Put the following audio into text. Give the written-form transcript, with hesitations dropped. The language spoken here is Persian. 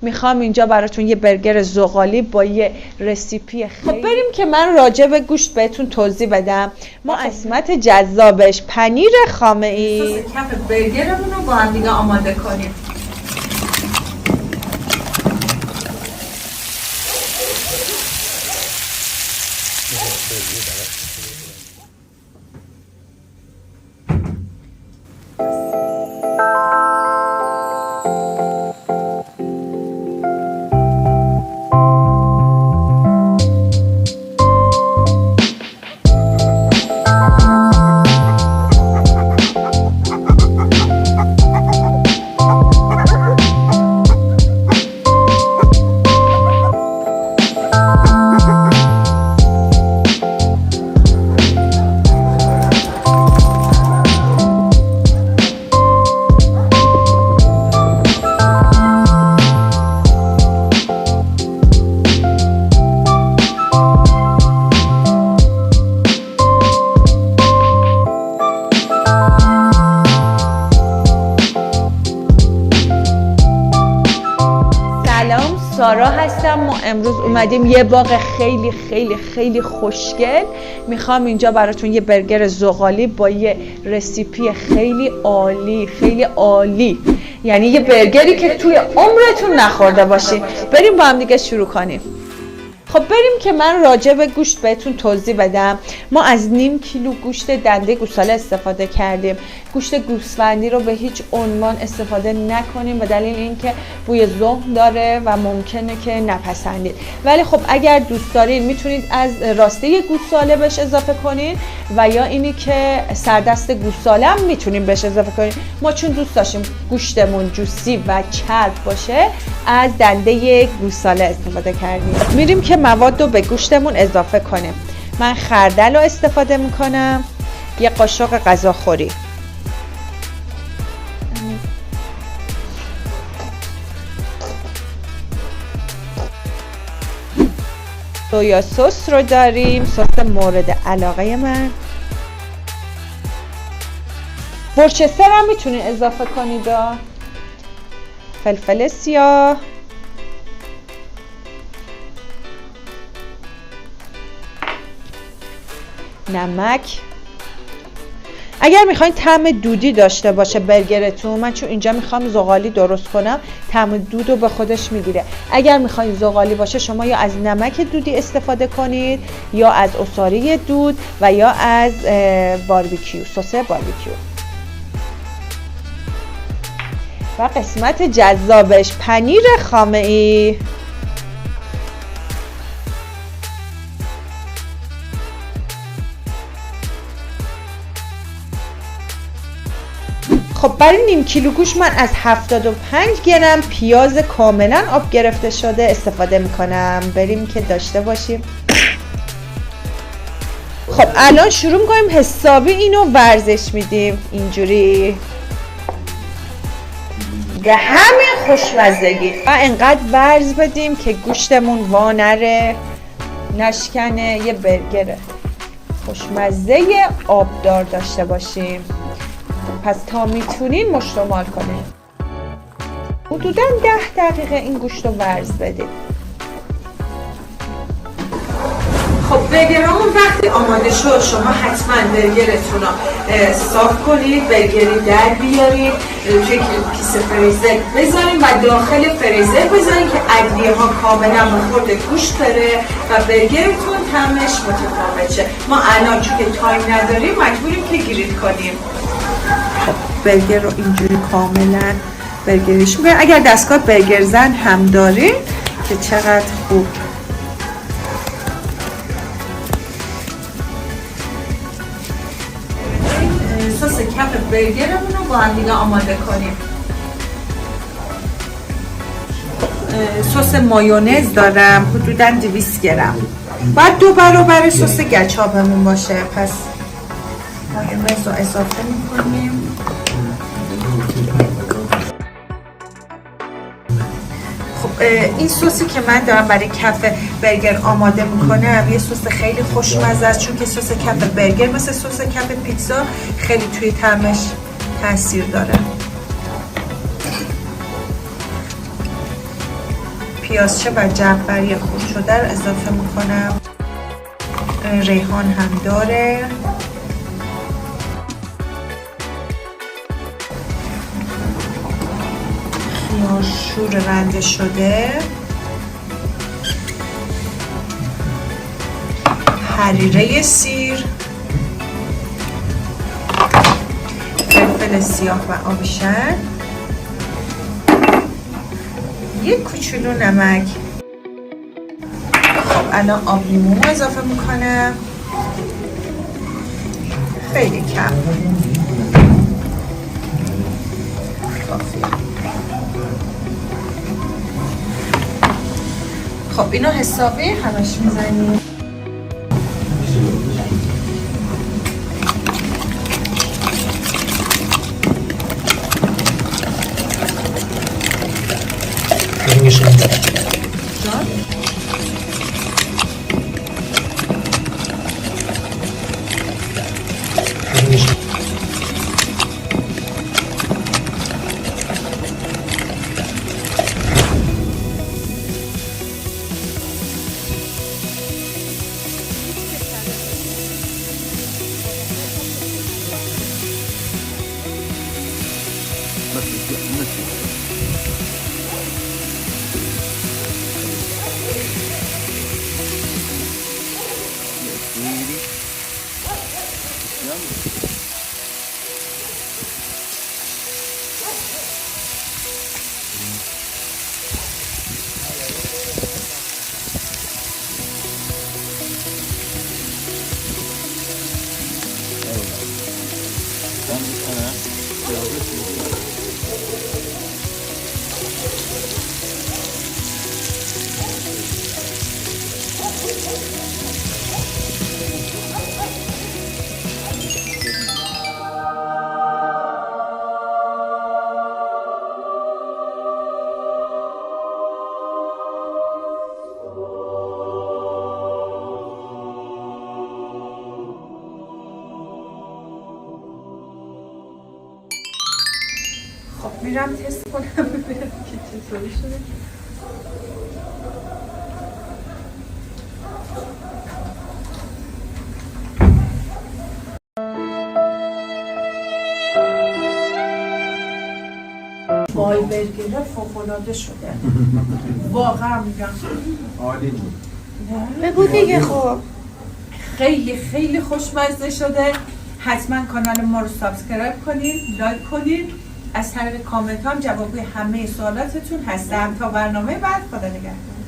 میخوام اینجا براتون یه برگر زغالی با یه رسیپی خیلی خب بریم که من راجع به گوشت بهتون توضیح بدم. ما قسمت جذابش پنیر خامه‌ای، سس کف برگرمون رو با هم دیگه آماده کنیم. سارا هستم. ما امروز اومدیم یه باغ خیلی خیلی خیلی خوشگل. میخوام اینجا براتون یه برگر زغالی با یه رسیپی خیلی عالی خیلی عالی، یعنی یه برگری که توی عمرتون نخورده باشین. بریم با هم دیگه شروع کنیم. خب بریم که من راجع به گوشت بهتون توضیح بدم. ما از نیم کیلو گوشت دنده گوساله استفاده کردیم. گوشت گوسفندی رو به هیچ عنوان استفاده نکنیم به دلیل اینکه بوی زهم داره و ممکنه که نپسندید. ولی خب اگر دوست دارید میتونید از راسته گوساله بهش اضافه کنید و یا اینی که سردست گوساله هم میتونیم بهش اضافه کنید. ما چون دوست داشتیم گوشتمون جوسی و چرب باشه از دنده گوساله استفاده کردیم. میریم که مواد رو به گوشتمون اضافه کنیم. من خردل رو استفاده میکنم، یه قاشق غذاخوری، سویا سس رو داریم، سس مورد علاقه من. ورچستر هم میتونید اضافه کنید، فلفل سیاه، نمک. اگر میخواین طعم دودی داشته باشه برگرتون، من چون اینجا میخوام زغالی درست کنم طعم دود رو به خودش میگیره. اگر میخواین زغالی باشه شما یا از نمک دودی استفاده کنید یا از عصاره دود و یا از باربیکیو، سس باربیکیو. و قسمت جذابش پنیر خامه‌ای. خب برای نیم کیلو گوشت من از 75 گرم پیاز کاملا آب گرفته شده استفاده میکنم. بریم که داشته باشیم. خب الان شروع میکنیم حسابی اینو ورزش میدیم اینجوری به همین خوشمزگی و انقدر ورز بدیم که گوشتمون وانره نشکنه. یه برگر خوشمزه آبدار داشته باشیم. پس تا میتونین مشتمال کنین. حدوداً 10 دقیقه این گوشت رو ورز بدید. خب برگرامون وقتی آماده شد شما حتما برگرتون رو صاف کنید، برگری در بیارید، توی کیسه فریزر بذارید و داخل فریزر بذارید که ادویه ها کاملا به خورد گوشت بره و برگرتون طعمش متفاوت شه. ما الان چون که تایم نداریم مجبوریم که گریل کنیم. خب برگر رو اینجوری کاملا برگریش میکنیم. اگر دستگاه برگر زن هم داریم که چقدر خوب. سس کف برگرمون رو با هم دیگه آماده کنیم. سس مایونز دارم حدوداً 200 گرم. بعد 2 برابر سس گچابمون باشه. پس مایونز رو اضافه میکنیم. خب این سوسی که من دارم برای کف برگر آماده میکنم یه سس خیلی خوشمزه است، چون که سس کف برگر مثل سس کف پیتزا خیلی توی طعمش تاثیر داره. پیازچه و جعفری خورد شده رو اضافه میکنم. ریحان هم داره. خیارشور رنده شده، حریره سیر، فلفل سیاه و آبشن، یک کوچولو نمک. خب الان آب لیمو اضافه میکنم، خیلی کم. خب اینو حسابی همش میزنیم. خب میرم تست کنم ببینم که چطوری شده. وای برگره فوق‌العاده شده. واقعا میگم عالی بود. بگو دیگه. خب خیلی خیلی خوشمزه شده. حتما کانال ما رو سابسکرایب کنید، لایک کنید. از طریق کامنت هم جواب همه سوالاتتون هستم. تا برنامه بعد، خدا نگهدار.